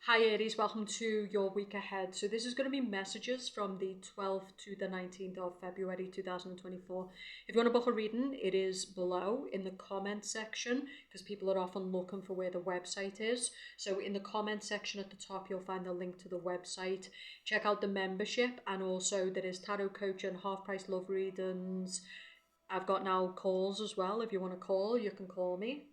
Hi Aries, welcome to your week ahead. So this is going to be messages from the 12th to the 19th of February 2024. If you want to book a reading, it is below in the comment section because people are often looking for where the website is. So in the comment section at the top, you'll find the link to the website. Check out the membership, and also there is tarot coaching, half price love readings. I've got now calls as well. If you want to call, you can call me.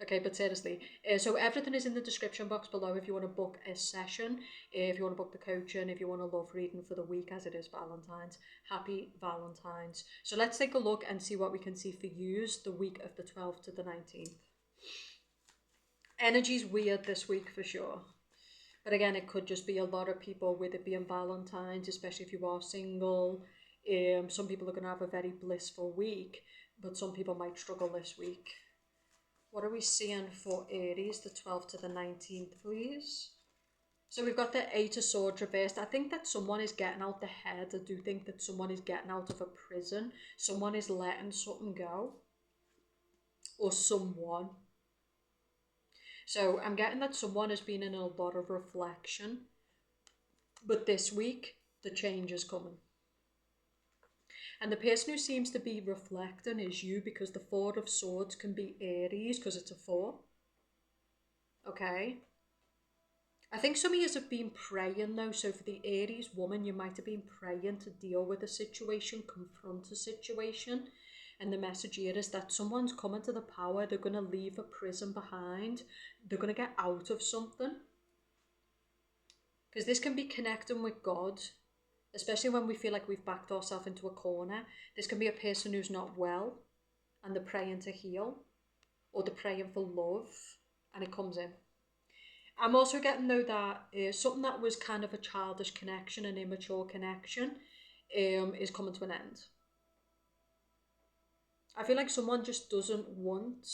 Okay, but seriously, so everything is in the description box below if you want to book a session, if you want to book the coaching, if you want a love reading for the week as it is Valentine's. Happy Valentine's. So let's take a look and see what we can see for yous the week of the 12th to the 19th. Energy's weird this week for sure. But again, it could just be a lot of people with it being Valentine's, especially if you are single. Some people are going to have a very blissful week, but some people might struggle this week. What are we seeing for Aries, the 12th to the 19th, please? So we've got the Eight of Swords reversed. I think that someone is getting out the head. I do think that someone is getting out of a prison. Someone is letting something go. Or someone. So I'm getting that someone has been in a lot of reflection. But this week, the change is coming. And the person who seems to be reflecting is you, because the Four of Swords can be Aries because it's a 4. Okay. I think some of you have been praying though. So for the Aries woman, you might have been praying to deal with a situation, confront a situation. And the message here is that someone's coming to the power. They're going to leave a prison behind. They're going to get out of something. Because this can be connecting with God. Especially when we feel like we've backed ourselves into a corner. This can be a person who's not well and they're praying to heal, or they're praying for love, and it comes in. I'm also getting though that something that was kind of a childish connection, an immature connection, is coming to an end. I feel like someone just doesn't want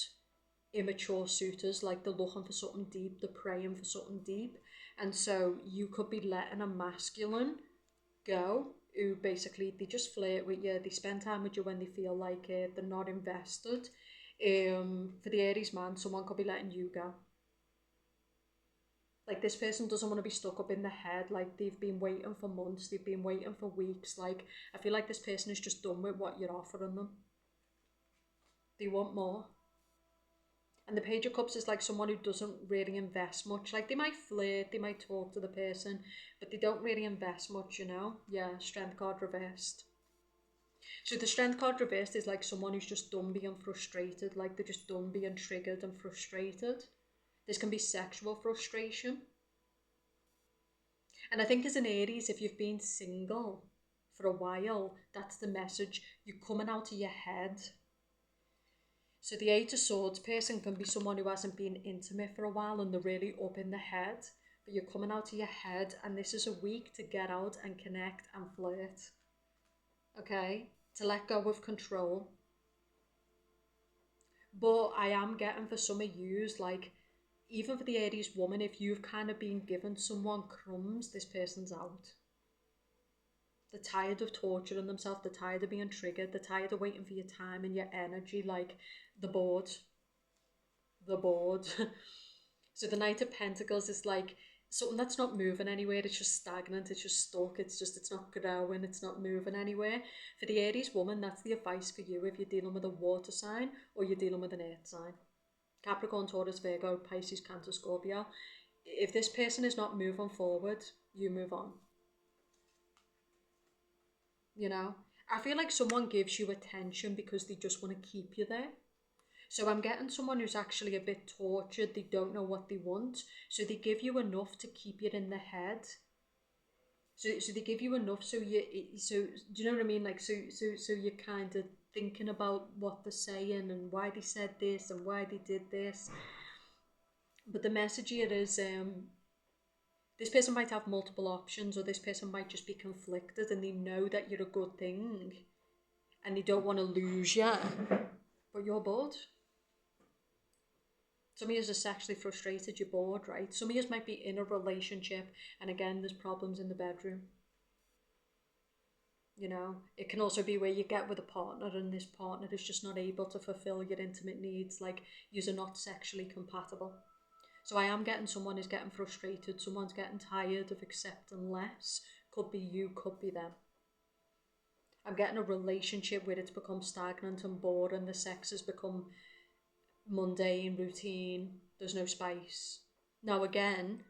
immature suitors, like they're looking for something deep, they're praying for something deep, and so you could be letting a masculine go who basically they just flirt with you, they spend time with you when they feel like it, they're not invested. For the Aries man, someone could be letting you go. Like this person doesn't want to be stuck up in the head, like they've been waiting for months, they've been waiting for weeks. Like I feel like this person is just done with what you're offering them. They want more. And the Page of Cups is like someone who doesn't really invest much. Like they might flirt, they might talk to the person, but they don't really invest much, you know? Yeah, Strength card reversed. So the Strength card reversed is like someone who's just done being frustrated, like they're just done being triggered and frustrated. This can be sexual frustration. And I think as an Aries, if you've been single for a while, that's the message. You're coming out of your head. So the Eight of Swords person can be someone who hasn't been intimate for a while and they're really up in the head. But you're coming out of your head, and this is a week to get out and connect and flirt. Okay? To let go of control. But I am getting for some of yous, like, even for the Aries woman, if you've kind of been given someone crumbs, this person's out. They're tired of torturing themselves, they're tired of being triggered, they're tired of waiting for your time and your energy, like, they're bored. They're bored. So the Knight of Pentacles is like something that's not moving anywhere, it's just stagnant, it's just stuck, it's not growing, it's not moving anywhere. For the Aries woman, that's the advice for you if you're dealing with a water sign or you're dealing with an earth sign. Capricorn, Taurus, Virgo, Pisces, Cancer, Scorpio. If this person is not moving forward, you move on. You know? I feel like someone gives you attention because they just want to keep you there. So I'm getting someone who's actually a bit tortured. They don't know what they want. So they give you enough to keep you in the head. So they give you enough so do you know what I mean? Like so you're kind of thinking about what they're saying and why they said this and why they did this. But the message here is this person might have multiple options, or this person might just be conflicted and they know that you're a good thing and they don't want to lose you, but you're bored. Some of you are sexually frustrated, you're bored, right? Some of you might be in a relationship and again, there's problems in the bedroom. You know, it can also be where you get with a partner and this partner is just not able to fulfill your intimate needs, like you're not sexually compatible. So I am getting someone is getting frustrated, someone's getting tired of accepting less. Could be you, could be them. I'm getting a relationship where it's become stagnant and boring, the sex has become mundane, routine, there's no spice. Now again,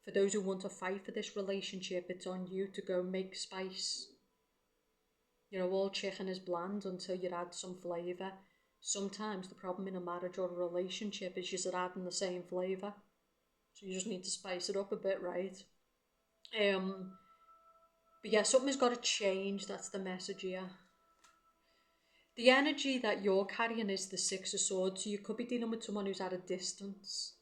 for those who want to fight for this relationship, it's on you to go make spice. You know, all chicken is bland until you add some flavour. Sometimes the problem in a marriage or a relationship is you're adding the same flavour. So you just need to spice it up a bit, right? But yeah, something's got to change. That's the message here. The energy that you're carrying is the Six of Swords. So you could be dealing with someone who's at a distance.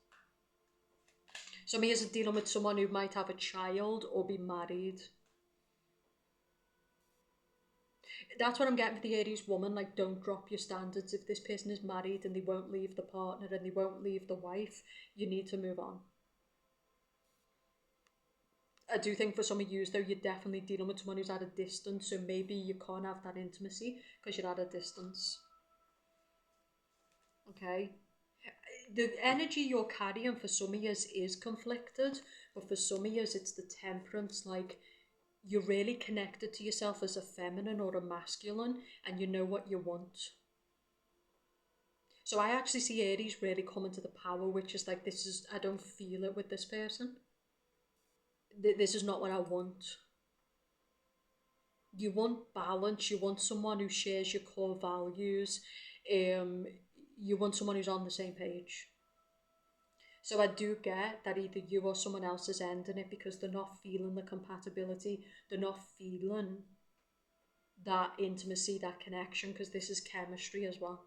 Some of you are dealing with someone who might have a child or be married. That's what I'm getting for the Aries woman. Like, don't drop your standards. If this person is married and they won't leave the partner and they won't leave the wife, you need to move on. I do think for some of you, though, you're definitely dealing with someone who's at a distance, so maybe you can't have that intimacy because you're at a distance. Okay? The energy you're carrying for some of you is conflicted, but for some of you, it's the temperance. Like, you're really connected to yourself as a feminine or a masculine, and you know what you want. So I actually see Aries really coming to the power, which is like, I don't feel it with this person. This is not what I want. You want balance, you want someone who shares your core values, you want someone who's on the same page. So I do get that either you or someone else is ending it because they're not feeling the compatibility, they're not feeling that intimacy, that connection, because this is chemistry as well.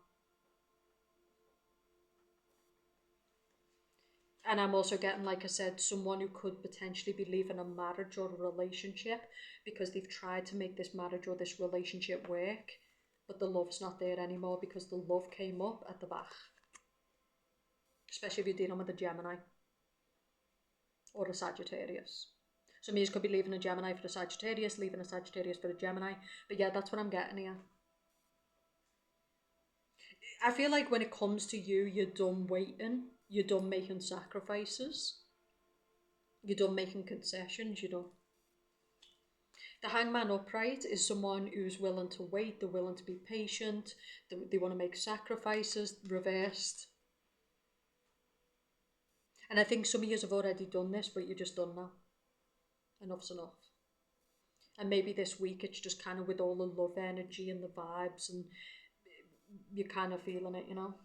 And I'm also getting, like I said, someone who could potentially be leaving a marriage or a relationship because they've tried to make this marriage or this relationship work, but the love's not there anymore because the love came up at the back. Especially if you're dealing with a Gemini or a Sagittarius. Some of you could be leaving a Gemini for a Sagittarius, leaving a Sagittarius for a Gemini. But yeah, that's what I'm getting here. I feel like when it comes to you, you're done waiting. You're done making sacrifices. You're done making concessions, you know. The Hangman upright is someone who's willing to wait, they're willing to be patient, they want to make sacrifices, reversed. And I think some of you have already done this, but you're just done now. Enough's enough. And maybe this week it's just kind of with all the love energy and the vibes and you're kind of feeling it, you know.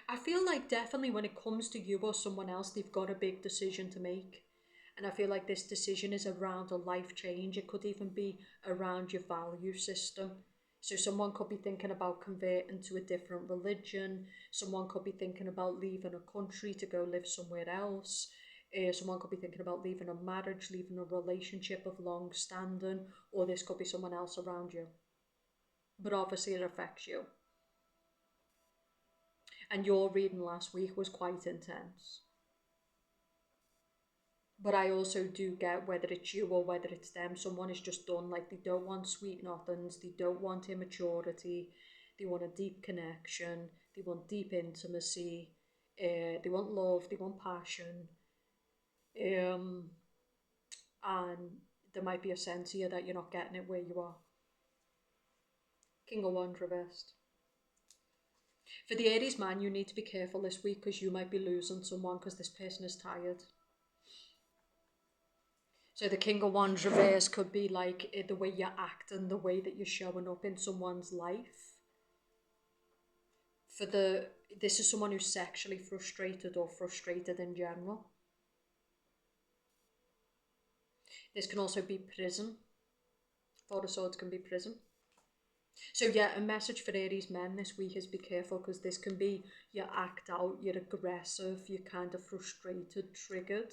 I feel like definitely when it comes to you or someone else, they've got a big decision to make. And I feel like this decision is around a life change. It could even be around your value system. So someone could be thinking about converting to a different religion. Someone could be thinking about leaving a country to go live somewhere else. Someone could be thinking about leaving a marriage, leaving a relationship of long standing, or this could be someone else around you. But obviously it affects you. And your reading last week was quite intense. But I also do get whether it's you or whether it's them, someone is just done, like they don't want sweet nothings, they don't want immaturity, they want a deep connection, they want deep intimacy, they want love, they want passion. And there might be a sense here that you're not getting it where you are. King of Wands reversed. For the Aries man, you need to be careful this week because you might be losing someone because this person is tired. So the King of Wands reverse could be like the way you're acting, the way that you're showing up in someone's life. This is someone who's sexually frustrated or frustrated in general. This can also be prison. Four of Swords can be prison. So yeah, a message for Aries men this week is be careful because this can be you act out, you're aggressive, you're kind of frustrated, triggered.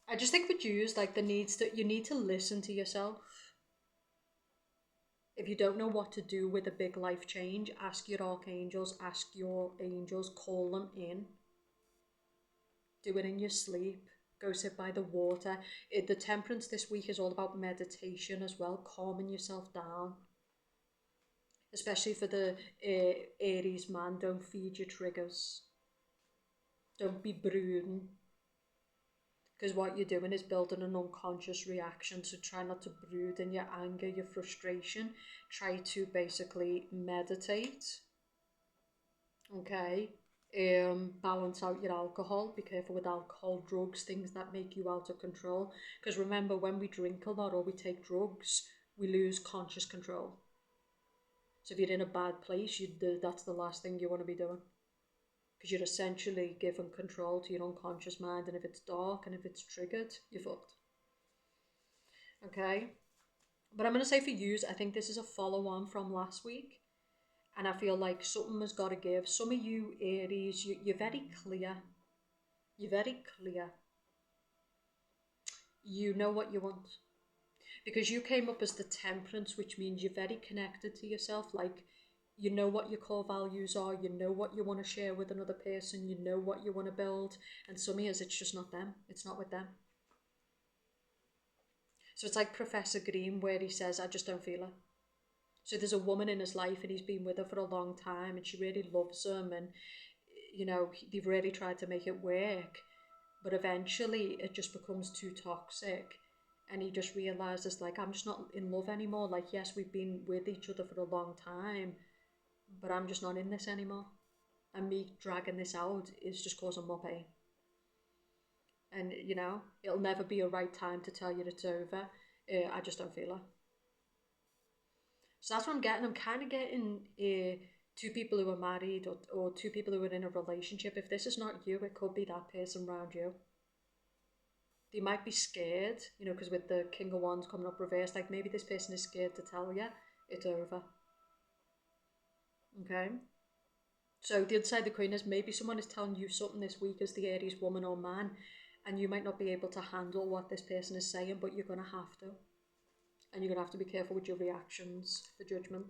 I just think with you, like you need to listen to yourself. If you don't know what to do with a big life change, ask your archangels, ask your angels, call them in. Do it in your sleep. Go sit by the water. The temperance this week is all about meditation as well, calming yourself down. Especially for the Aries man, don't feed your triggers. Don't be brooding. Because what you're doing is building an unconscious reaction. So try not to brood in your anger, your frustration. Try to basically meditate. Okay. Balance out your alcohol. Be careful with alcohol, drugs, things that make you out of control. Because remember, when we drink a lot or we take drugs, we lose conscious control. So if you're in a bad place, that's the last thing you want to be doing. Because you're essentially giving control to your unconscious mind, and if it's dark and if it's triggered, you're fucked. Okay? But I'm going to say for you, I think this is a follow-on from last week. And I feel like something has got to give. Some of you Aries, you're very clear. You're very clear. You know what you want. Because you came up as the temperance, which means you're very connected to yourself. Like, you know what your core values are. You know what you want to share with another person. You know what you want to build. And some years it's just not them. It's not with them. So it's like Professor Green, where he says, I just don't feel it. So there's a woman in his life and he's been with her for a long time and she really loves him, and you know, they've really tried to make it work, but eventually it just becomes too toxic and he just realizes, like, I'm just not in love anymore. Like, yes, we've been with each other for a long time, but I'm just not in this anymore, and me dragging this out is just causing more pain. And you know, it'll never be a right time to tell you it's over. I just don't feel it. So that's what I'm getting. I'm kind of getting two people who are married, or two people who are in a relationship. If this is not you, it could be that person around you. They might be scared, you know, because with the King of Wands coming up reversed, like maybe this person is scared to tell you it's over. Okay? So the other side of the coin is maybe someone is telling you something this week as the Aries woman or man, and you might not be able to handle what this person is saying, but you're going to have to. And you're going to have to be careful with your reactions for judgment.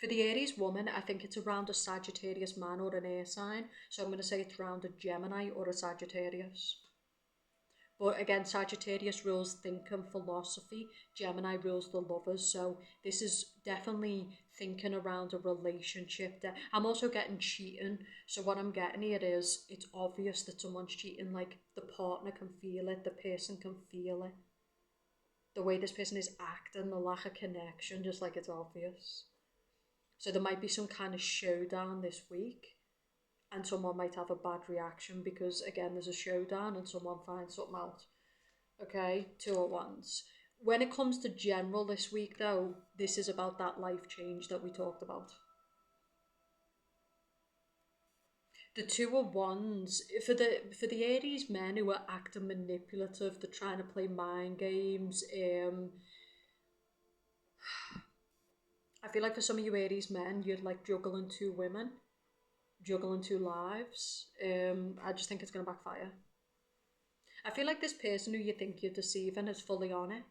For the Aries woman, I think it's around a Sagittarius man or an air sign. So I'm going to say it's around a Gemini or a Sagittarius. But again, Sagittarius rules thinking, philosophy. Gemini rules the lovers. So this is definitely thinking around a relationship. I'm also getting cheating. So what I'm getting here is, it's obvious that someone's cheating. Like, the partner can feel it. The person can feel it. The way this person is acting, the lack of connection, just like it's obvious. So there might be some kind of showdown this week. And someone might have a bad reaction because, again, there's a showdown and someone finds something out. Okay, 2 of Wands. When it comes to general this week, though, this is about that life change that we talked about. The 2 of Wands, for the Aries men who are acting manipulative, they're trying to play mind games. I feel like for some of you Aries men, you're like juggling 2 women. Juggling 2 lives. I just think it's going to backfire. I feel like this person who you think you're deceiving is fully on it.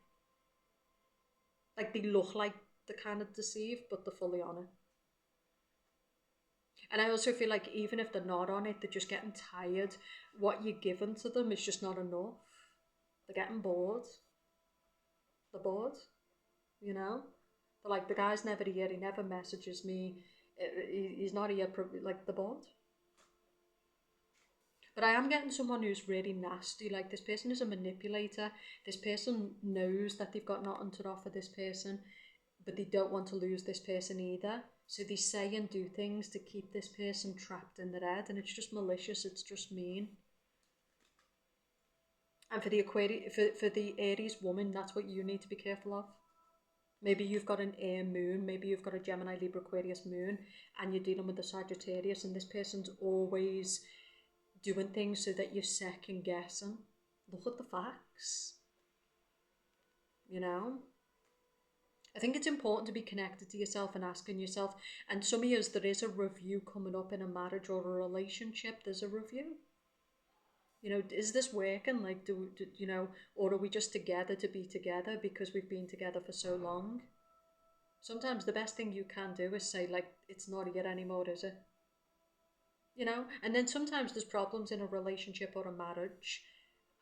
Like, they look like they're kind of deceived, but they're fully on it. And I also feel like even if they're not on it, they're just getting tired. What you're giving to them is just not enough. They're getting bored. They're bored, you know? They're like, the guy's never here, he never messages me, he's not here, like, they're bored. But I am getting someone who's really nasty. Like, this person is a manipulator. This person knows that they've got nothing to offer this person, but they don't want to lose this person either. So they say and do things to keep this person trapped in their head, and it's just malicious. It's just mean. And for the for the Aries woman, that's what you need to be careful of. Maybe you've got an air moon, maybe you've got a Gemini, Libra, Aquarius moon, and you're dealing with the Sagittarius, and this person's always doing things so that you're second guessing. Look at the facts. You know? I think it's important to be connected to yourself and asking yourself, and some of you, there is a review coming up in a marriage or a relationship. There's a review. You know, is this working? Like, do you know, or are we just together to be together because we've been together for so long? Sometimes the best thing you can do is say, like, it's not here anymore, is it? And then sometimes there's problems in a relationship or a marriage.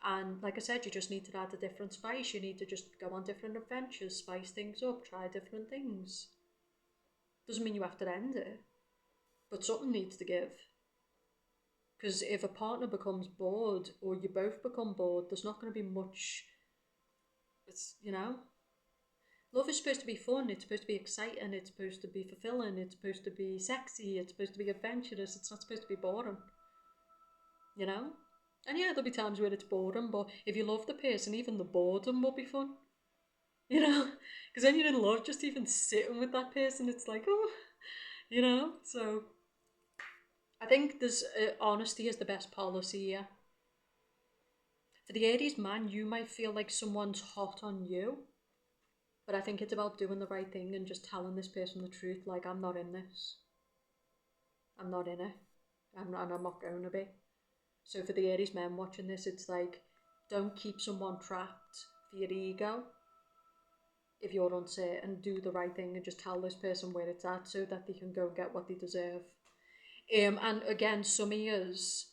And like I said, you just need to add a different spice. You need to just go on different adventures, spice things up, try different things. Doesn't mean you have to end it, but something needs to give. Because if a partner becomes bored or you both become bored, there's not going to be much. It's. Love is supposed to be fun, it's supposed to be exciting, it's supposed to be fulfilling, it's supposed to be sexy, it's supposed to be adventurous, it's not supposed to be boring. You know? And yeah, there'll be times where it's boring, but if you love the person, even the boredom will be fun. Because when you're in love, just even sitting with that person, it's like, oh. So I think there's honesty is the best policy here. For the Aries man, you might feel like someone's hot on you, but I think it's about doing the right thing and just telling this person the truth, like, I'm not in this. I'm not in it. And I'm not going to be. So for the Aries men watching this, it's like, don't keep someone trapped for your ego. If you're uncertain, do the right thing and just tell this person where it's at so that they can go get what they deserve. And again, some years,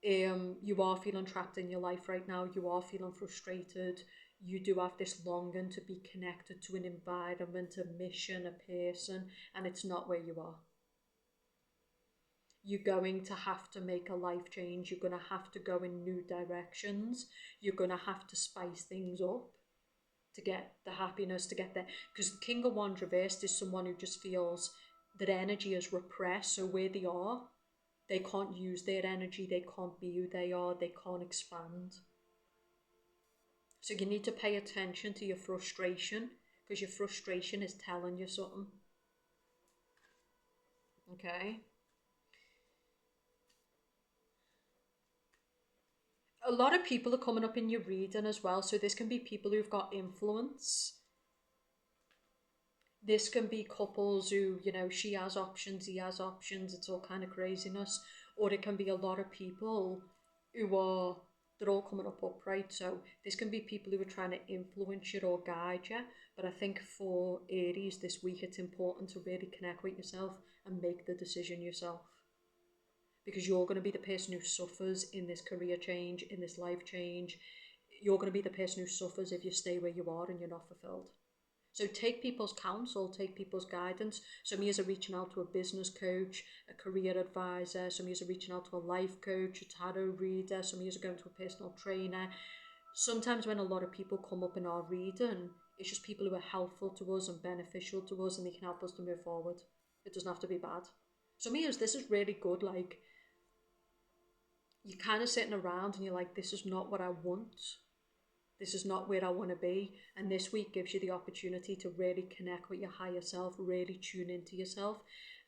you are feeling trapped in your life right now. You are feeling frustrated. You do have this longing to be connected to an environment, a mission, a person, and it's not where you are. You're going to have to make a life change. You're going to have to go in new directions. You're going to have to spice things up to get the happiness, to get there. Because the King of Wands reversed is someone who just feels that energy is repressed. So where they are, they can't use their energy. They can't be who they are. They can't expand. So you need to pay attention to your frustration, because your frustration is telling you something. Okay? A lot of people are coming up in your reading as well. So this can be people who've got influence. This can be couples who, she has options, he has options. It's all kind of craziness. Or it can be a lot of people they're all coming up upright. So this can be people who are trying to influence you or guide you. But I think for Aries this week, it's important to really connect with yourself and make the decision yourself. Because you're going to be the person who suffers in this career change, in this life change. You're going to be the person who suffers if you stay where you are and you're not fulfilled. So take people's counsel, take people's guidance. Some of you are reaching out to a business coach, a career advisor. Some of you are reaching out to a life coach, a tarot reader. Some of you are going to a personal trainer. Sometimes when a lot of people come up in our reading, it's just people who are helpful to us and beneficial to us, and they can help us to move forward. It doesn't have to be bad. Some of you, this is really good. Like, you're kind of sitting around and you're like, this is not what I want. This is not where I want to be. And this week gives you the opportunity to really connect with your higher self, really tune into yourself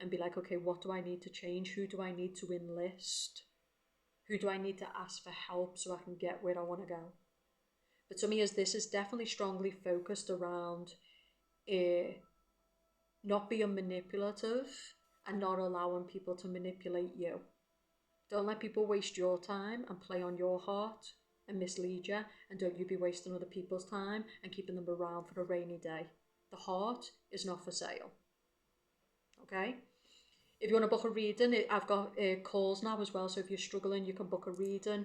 and be like, okay, what do I need to change? Who do I need to enlist? Who do I need to ask for help so I can get where I want to go? But to me, this is definitely strongly focused around not being manipulative and not allowing people to manipulate you. Don't let people waste your time and play on your heart and mislead you, and don't you be wasting other people's time and keeping them around for a rainy day. The heart is not for sale. Okay? If you want to book a reading, I've got calls now as well, so if you're struggling, you can book a reading.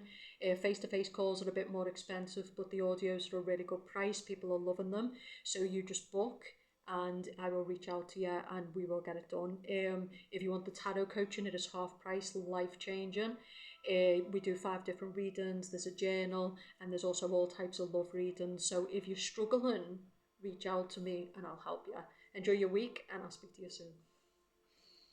Face-to-face calls are a bit more expensive, but the audios are a really good price. People are loving them, so you just book and I will reach out to you and we will get it done. If you want the tarot coaching, it is half price, life-changing. We do 5 different readings, there's a journal, and there's also all types of love readings. So if you're struggling, reach out to me and I'll help you. Enjoy your week and I'll speak to you soon.